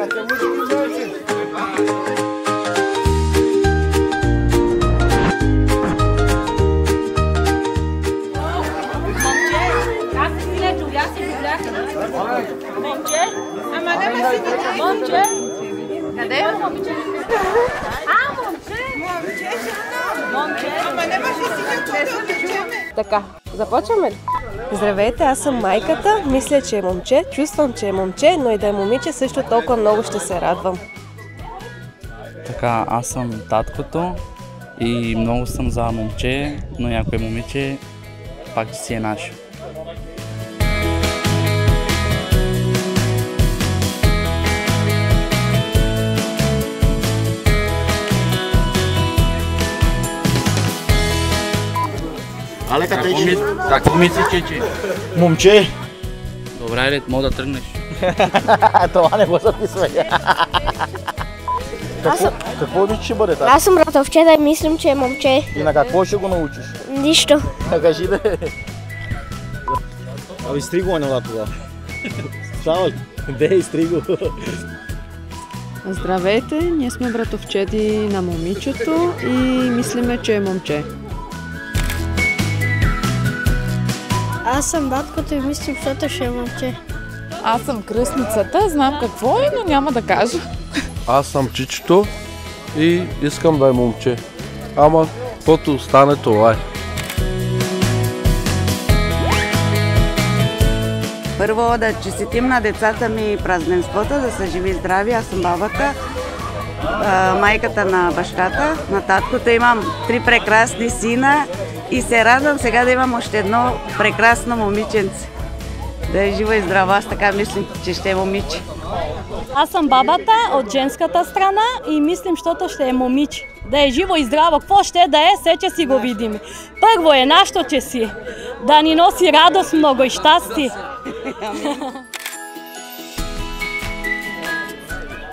Момче? Ама нема си да... Момче? Къде е? Момче? Момче? Ама нема си да... Така, започваме ли? Здравейте, аз съм майката, мисля, че е момче, чувствам, че е момче, но и да е момиче също толкова много ще се радвам. Така, аз съм таткото и много съм за момче, но някое момиче пак си е наше. Але къде Какво мислиш, че? Момче! Добре, ли, мога да тръгнеш. Това не го записвай. Какво виж, ще бъде така? Аз съм братовче, да мислим, че е момче. И на какво ще го научиш? Нищо. Кажи да е. Абе, изтри го на това. Става ли? Де, изтри го. Здравейте, ние сме братовчети на момичето и мислиме, че е момче. Аз съм баткото и мислим, защото ще е момче. Аз съм кръстницата, знам какво е, но няма да кажа. Аз съм чичето и искам да е момче. Ама, каквото стане, това е. Първо да честитим на децата ми празненството, да са живи и здрави. Аз съм бабата, майката на бащата, на таткото. Имам 3 прекрасни сина и се радвам сега да имам още едно прекрасно момиченце. Да е жива и здрава, аз така мислим, че ще е момиче. Аз съм бабата от женската страна и мислим, защото ще е момиче. Да е живо и здраво, какво ще да е, се че си го видим. Първо е нашето, че си. Да ни носи радост много и щастие.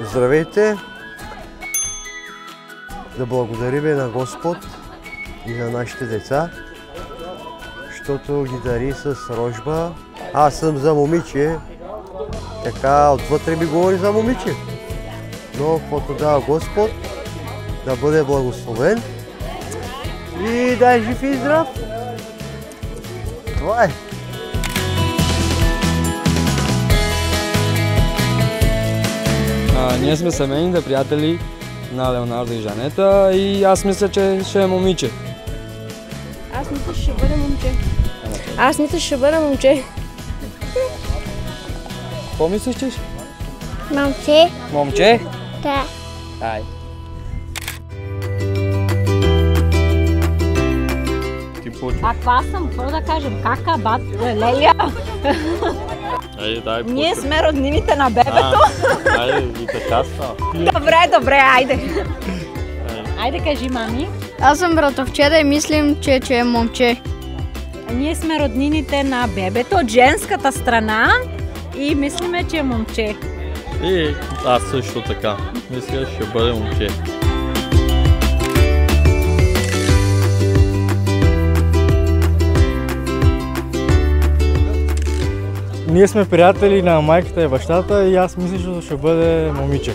Здравейте! Да благодарим на Господ и на нашите деца, защото ги дари с рожба. Аз съм за момиче, така отвътре ми говори за момиче. Но каквото дава Господ, да бъде благословен и да е жив и здрав. Това е. Ние сме семейните приятели на Леонардо и Жанета и аз мисля, че ще е момиче. Аз мисля, че ще бъде момче. Аз мисля, че ще бъде момче. Какво мислиш, че? Момче? Момче? Да. Ай. А каква съм? Какво да кажем? Кака, бат, леля? Ние сме роднините на бебето. Айде, и така става. Добре, айде. Айде кажи, мами. Аз съм братовчета и мислим, че е момче. Ние сме роднините на бебето от женската страна и мислиме, че е момче. И аз също така. Мисля, ще бъде момче. Ние сме приятели на майката и бащата и аз мисля, че ще бъде момиче.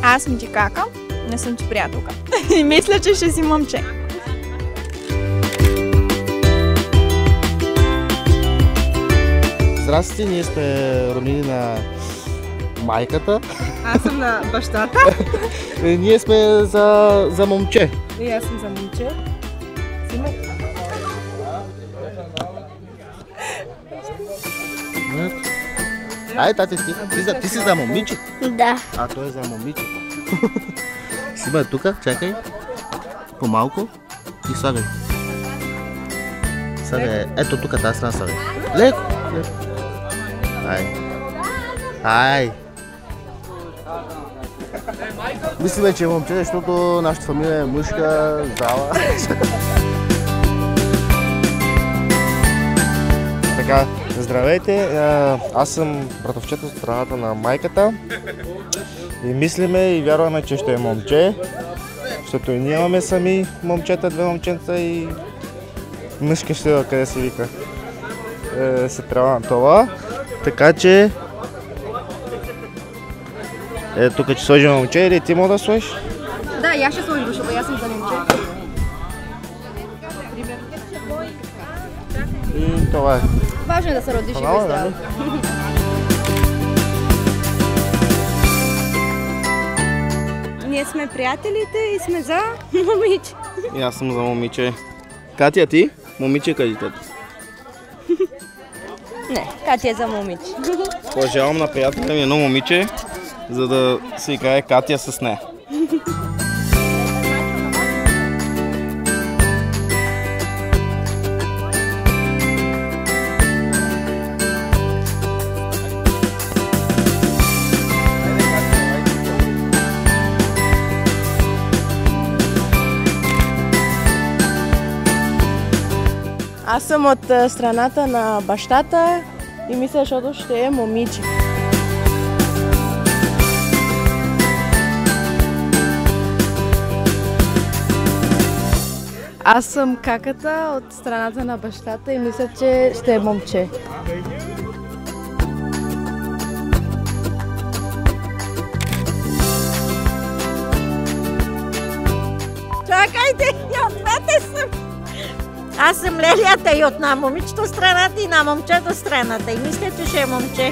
Аз съм ти кака, не съм ти приятелка. И мисля, че ще си момче. Здрасти, ние сме роднини на майката. Аз съм на бащата. Ние сме за момче. И аз съм за момче. Ай, тати, ти си за момиче? Да. А той е за момиче. Сима тук, чакай. По-малко и слагай. Слагай. Ето тук, тази страна слагай. Леко. Ай. Мислиме, че е момче, защото нашата фамилия е мъжка, зала. Така, здравейте, аз съм братовчета от страната на майката и мислиме и вярваме, че ще е момче, защото и ние имаме сами момчета, 2 момченца и мъжка ще къде се вика. Се трябва на това, така че тук ще сложим момче или ти мога да сложиш? Да, и аз ще сложим, защото аз съм за момче. И това е. Важно е да се родиш и да здраво. Ние сме приятелите и сме за момиче. И аз съм за момиче. Катя, ти? Момиче къде те? Не, Катя е за момиче. Пожелавам на приятеля ми едно момиче, за да се играе Катя с нея. Аз съм от страната на бащата и мисля, защото ще е момиче. Аз съм каката от страната на бащата и мисля, че ще е момче. Чакайте, и от двете съм. Аз съм Лелията и от на момичето страната и на момчето страната. И мисля, че ще е момче.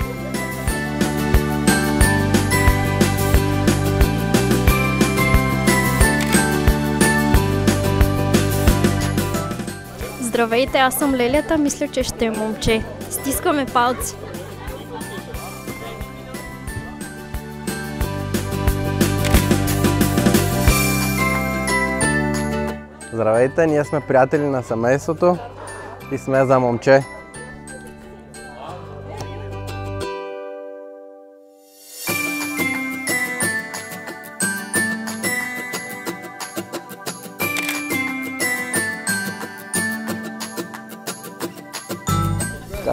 Здравейте, аз съм Лелията, мисля, че ще е момче. Стискаме палци. Здравейте, ние сме приятели на семейството и сме за момче.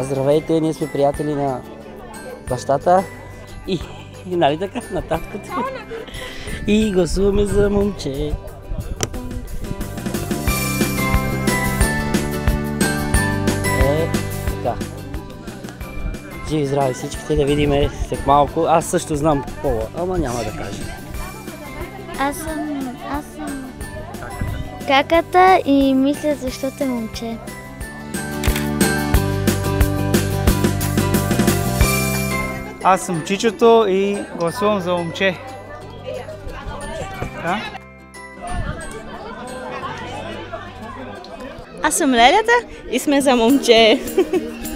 Здравейте, ние сме приятели на бащата и нали така, на татката. И гласуваме за момче. Живи и здрави всичките, да видим след малко. Аз също знам пола, ама няма да кажа. Аз съм каката и мисля, защото е момче. Аз съм Чичото и гласувам за момче. Да? Аз съм Лелята и сме за момче.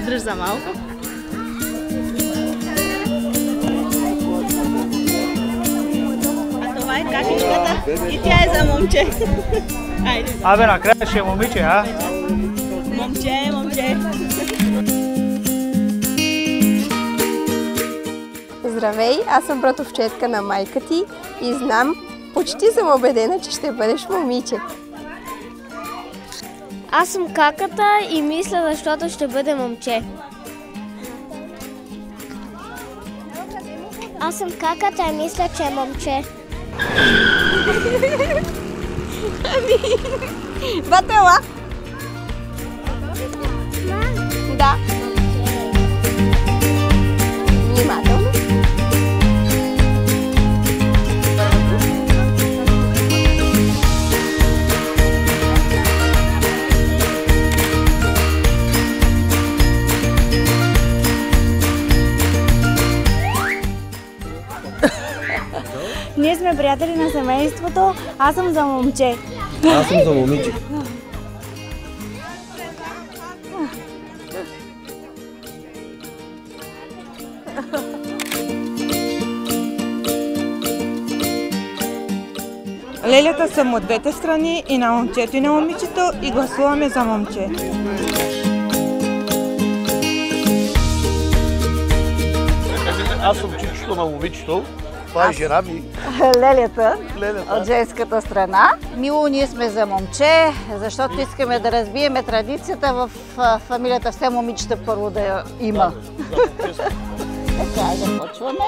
Дръж за малко. А това е какичката и тя е за момче. Айде. Абе, накрая ще е момиче, а? Момче, момче. Здравей, аз съм братовчетка на майка ти и знам, почти съм убедена, че ще бъдеш момиче. Аз съм каката и мисля, защото ще бъде момче. Аз съм каката и мисля, че е момче. Батела! Да. Внимателно. Ние сме приятели на семейството, аз съм за момче. Аз съм за момиче. Лелята съм от двете страни, и на момчето и на момичето, и гласуваме за момче. Аз съм Чичото на момичето. Това е жена ми. Лелята от женската страна. Мило, ние сме за момче, защото искаме да разбиеме традицията в фамилията все момичета първо да я има. Така, започваме.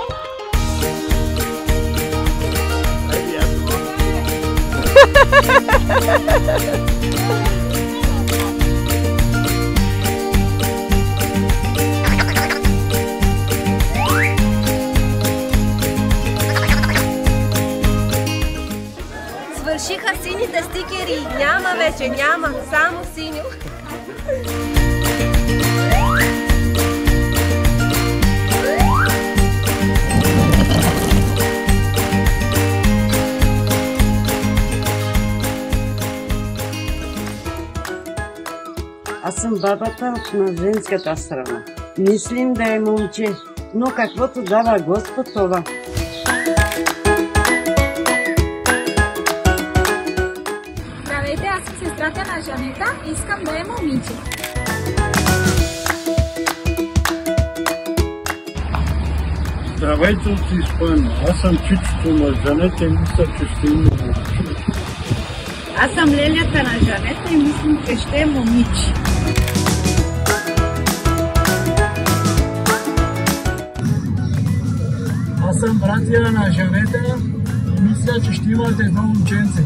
че няма, само синьо. Аз съм бабата на женската страна. Мислим да е момче, но каквото дава Господ, това. Здравейте, аз съм сестрата на Жанета и искам да е момиче. Здравейте от Испания, аз съм чичото на Жанета и мисля, че ще има момиче. Аз съм лелята на Жанета и мислим, че ще е момиче. Аз съм братя на Жанета и мисля, че ще имате едно момченце.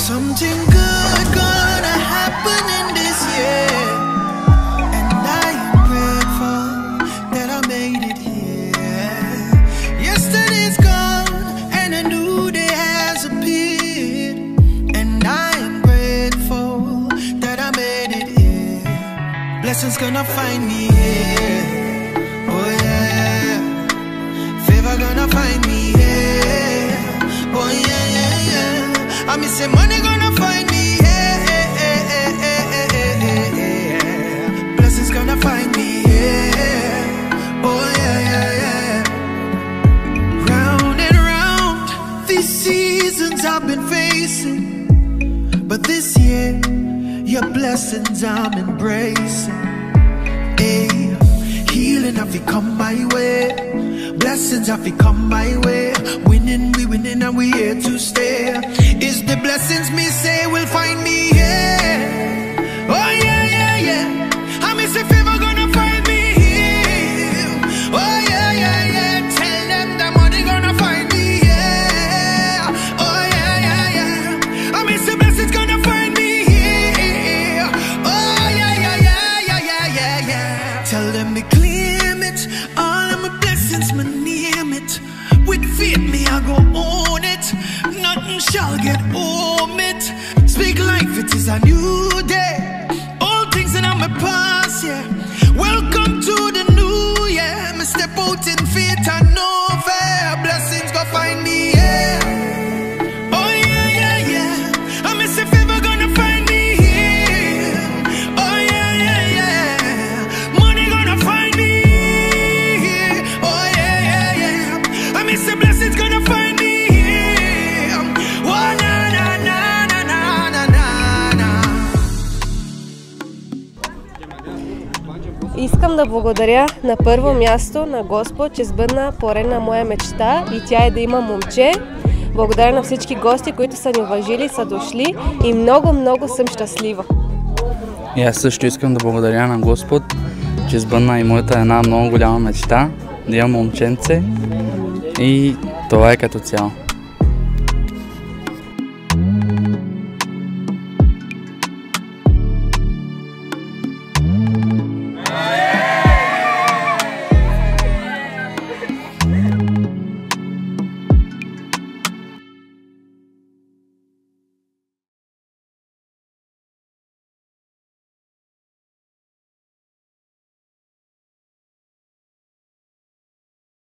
Something good gonna happen in this year, and I am grateful that I made it here. Yesterday's gone and a new day has appeared, and I am grateful that I made it here. Blessings gonna find me here, oh yeah. Favor gonna find me here, oh yeah, yeah, yeah. I miss say money gonna find me, blessings gonna find me, oh yeah, yeah, yeah. Round and round, these seasons I've been facing, but this year, your blessings I'm embracing. Hey, healing have to come my way, blessings have to come my way. Winning, we winning and we here to stay. It's the blessings me say will find me here. Oh yeah, yeah, yeah. I miss if ever gonna find me here. Oh yeah, yeah, yeah. Tell them the money gonna find me here. Oh yeah, yeah, yeah. I miss the blessings gonna find me here. Oh yeah, yeah, yeah, yeah, yeah, yeah, yeah. Tell them me claim it. All of my blessings, me name it. With faith me I go own it. Nothing shall get home it. Speak life, it is a new day. All things in my past, yeah. Welcome to the new year. Me step out in faith and no fear. Blessings go find me, yeah. Oh yeah, yeah, yeah. I miss if ever gonna find me here. Oh yeah, yeah, yeah. Money gonna find me here. Oh yeah, yeah, yeah. I miss the blessings gonna find me. Искам да благодаря на първо място на Господ, че сбъдна поредна моя мечта и тя е да има момче. Благодаря на всички гости, които са ни уважили, са дошли и много, много съм щастлива. И аз също искам да благодаря на Господ, че сбъдна и моята една много голяма мечта да имам момченце и това е като цяло.